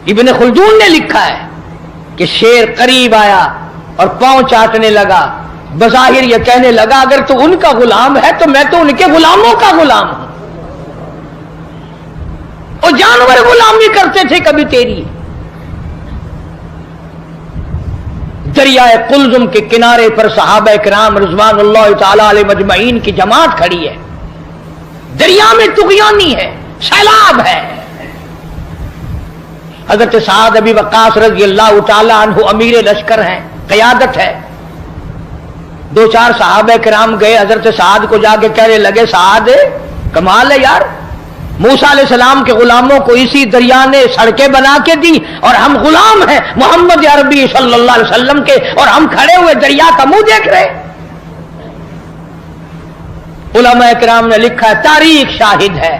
ابن خلدون نے لکھا ہے کہ شیر قریب آیا اور پاؤں چاٹنے لگا، بظاہر یہ کہنے لگا اگر تو ان کا غلام ہے تو میں تو ان کے غلاموں کا غلام ہوں، اور جانور غلامی کرتے تھے کبھی تیری۔ دریائے قلزم کے کنارے پر صحابہ کرام رضوان اللہ تعالی علیہ مجمعین کی جماعت کھڑی ہے، دریا میں طغیانی ہے، سیلاب ہے۔ حضرت سعد ابی وقاص رضی اللہ تعالی عنہ امیر لشکر ہیں، قیادت ہے۔ دو چار صحابہ کرام گئے حضرت سعد کو جا کے کہنے لگے سعد کمال ہے یار، موسیٰ علیہ السلام کے غلاموں کو اسی دریا نے سڑکیں بنا کے دی اور ہم غلام ہیں محمد عربی صلی اللہ علیہ وسلم کے، اور ہم کھڑے ہوئے دریا کا منہ دیکھ رہے۔ علماء کرام نے لکھا ہے، تاریخ شاہد ہے،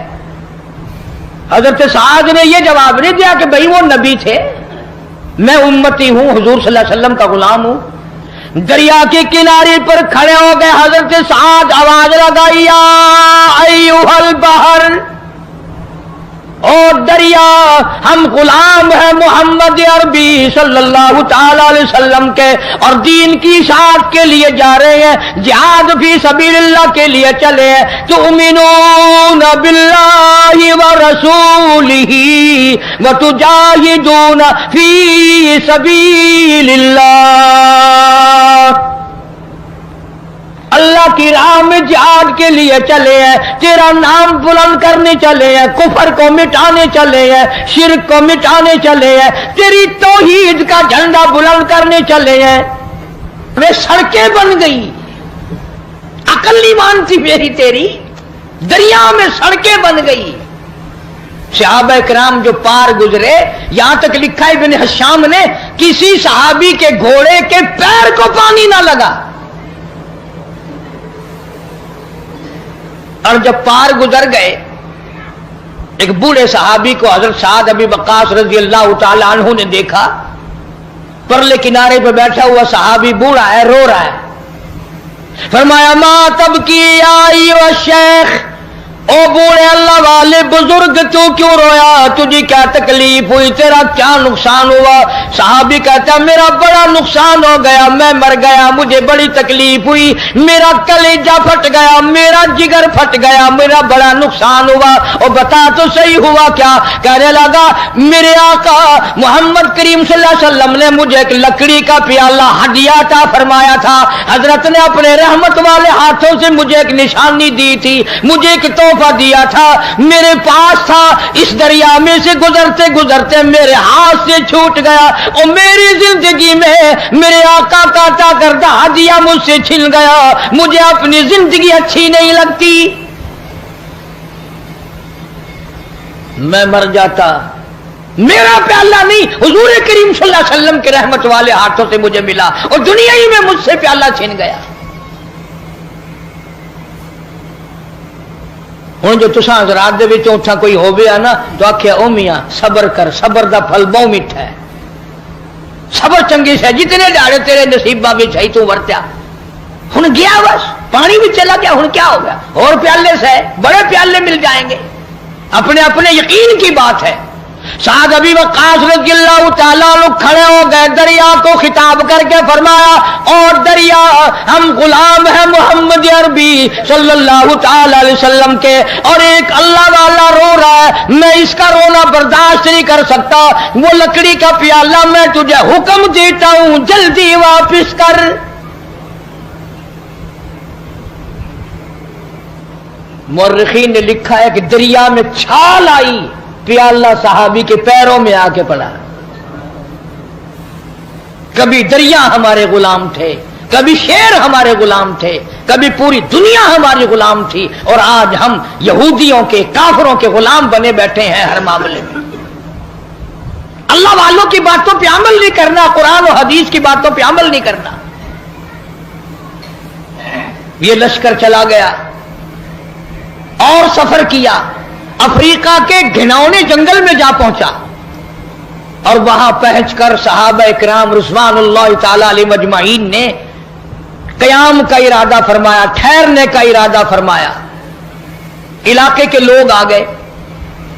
حضرت سعد نے یہ جواب نہیں دیا کہ بھئی وہ نبی تھے، میں امتی ہوں، حضور صلی اللہ علیہ وسلم کا غلام ہوں۔ دریا کے کنارے پر کھڑے ہو گئے حضرت سعد، آواز لگائی یا ایھا البحر، اور دریا ہم غلام ہیں محمد عربی صلی اللہ تعالی علیہ وسلم کے، اور دین کی اشاعت کے لیے جا رہے ہیں، جہاد فی سبیل اللہ کے لیے چلے ہیں، تؤمنون باللہ ورسولہ وتجاہدون فی سبیل اللہ، اللہ کی راہ میں جہاد کے لیے چلے ہیں، تیرا نام بلند کرنے چلے ہیں، کفر کو مٹانے چلے ہیں، شرک کو مٹانے چلے ہیں، تیری توحید کا جھنڈا بلند کرنے چلے ہیں۔ وہ سڑکیں بن گئی، عقل نہیں مانتی میری تیری، دریا میں سڑکیں بن گئی۔ صحابہ کرام جو پار گزرے، یہاں تک لکھا ہے ابن حشام نے، کسی صحابی کے گھوڑے کے پیر کو پانی نہ لگا، اور جب پار گزر گئے ایک بوڑھے صحابی کو حضرت سعد ابی وقاص رضی اللہ تعالی عنہ نے دیکھا، پرلے کنارے پہ بیٹھا ہوا صحابی بوڑھا ہے، رو رہا ہے، فرمایا ما تبکی یا ایھا الشیخ، او بوڑھے اللہ والے بزرگ تو کیوں رویا، تجھے کیا تکلیف ہوئی، تیرا کیا نقصان ہوا؟ صحابی کہتا میرا بڑا نقصان ہو گیا، میں مر گیا، مجھے بڑی تکلیف ہوئی، میرا کلیجہ پھٹ گیا، میرا جگر پھٹ گیا، میرا بڑا نقصان ہوا۔ اور بتا تو صحیح ہوا کیا؟ کہنے لگا میرے آقا محمد کریم صلی اللہ علیہ وسلم نے مجھے ایک لکڑی کا پیالہ ہدیہ عطا فرمایا تھا، حضرت نے اپنے رحمت والے ہاتھوں سے مجھے ایک نشانی دی تھی، مجھے ایک تحفہ دیا تھا، میرے پاس تھا، اس دریا میں سے گزرتے گزرتے میرے ہاتھ سے چھوٹ گیا، اور میری زندگی میں میرے آقا کا عطا کردہ ہدیہ مجھ سے چھن گیا، مجھے اپنی زندگی اچھی نہیں لگتی، میں مر جاتا، میرا پیالہ نہیں حضور کریم صلی اللہ علیہ وسلم کے رحمت والے ہاتھوں سے مجھے ملا، اور دنیا ہی میں مجھ سے پیالہ چھن گیا۔ ہوں جو تساں حضرات دے وچوں اٹھا کوئی ہووے نا تو آکھیا او میاں صبر کر، صبر دا پھل بہت میٹھا ہے، صبر چنگی سے جتنے دہاڑے تیرے نصیباں وچ ہے تو ورتیا، ہن گیا بس پانی بھی چلا گیا، ہن کیا ہو گیا، اور پیالے سے بڑے پیالے مل جائیں گے، اپنے اپنے یقین کی بات ہے۔ سعد ابی وقاص رضی اللہ تعالیٰ عنہ کھڑے ہو گئے، دریا کو خطاب کر کے فرمایا اور دریا ہم غلام ہیں محمد عربی صلی اللہ تعالی علیہ وسلم کے، اور ایک اللہ والا رو رہا ہے، میں اس کا رونا برداشت نہیں کر سکتا، وہ لکڑی کا پیالہ میں تجھے حکم دیتا ہوں جلدی واپس کر۔ مورخین نے لکھا ہے کہ دریا میں چھال آئی، پیالہ صحابی کے پیروں میں آ کے پڑا۔ کبھی دریا ہمارے غلام تھے، کبھی شیر ہمارے غلام تھے، کبھی پوری دنیا ہماری غلام تھی، اور آج ہم یہودیوں کے کافروں کے غلام بنے بیٹھے ہیں ہر معاملے میں۔ اللہ والوں کی باتوں پہ عمل نہیں کرنا، قرآن و حدیث کی باتوں پہ عمل نہیں کرنا۔ یہ لشکر چلا گیا اور سفر کیا، افریقہ کے گھناؤنے جنگل میں جا پہنچا، اور وہاں پہنچ کر صحابہ کرام رضوان اللہ تعالی علیہ مجمعین نے قیام کا ارادہ فرمایا، ٹھہرنے کا ارادہ فرمایا۔ علاقے کے لوگ آ گئے،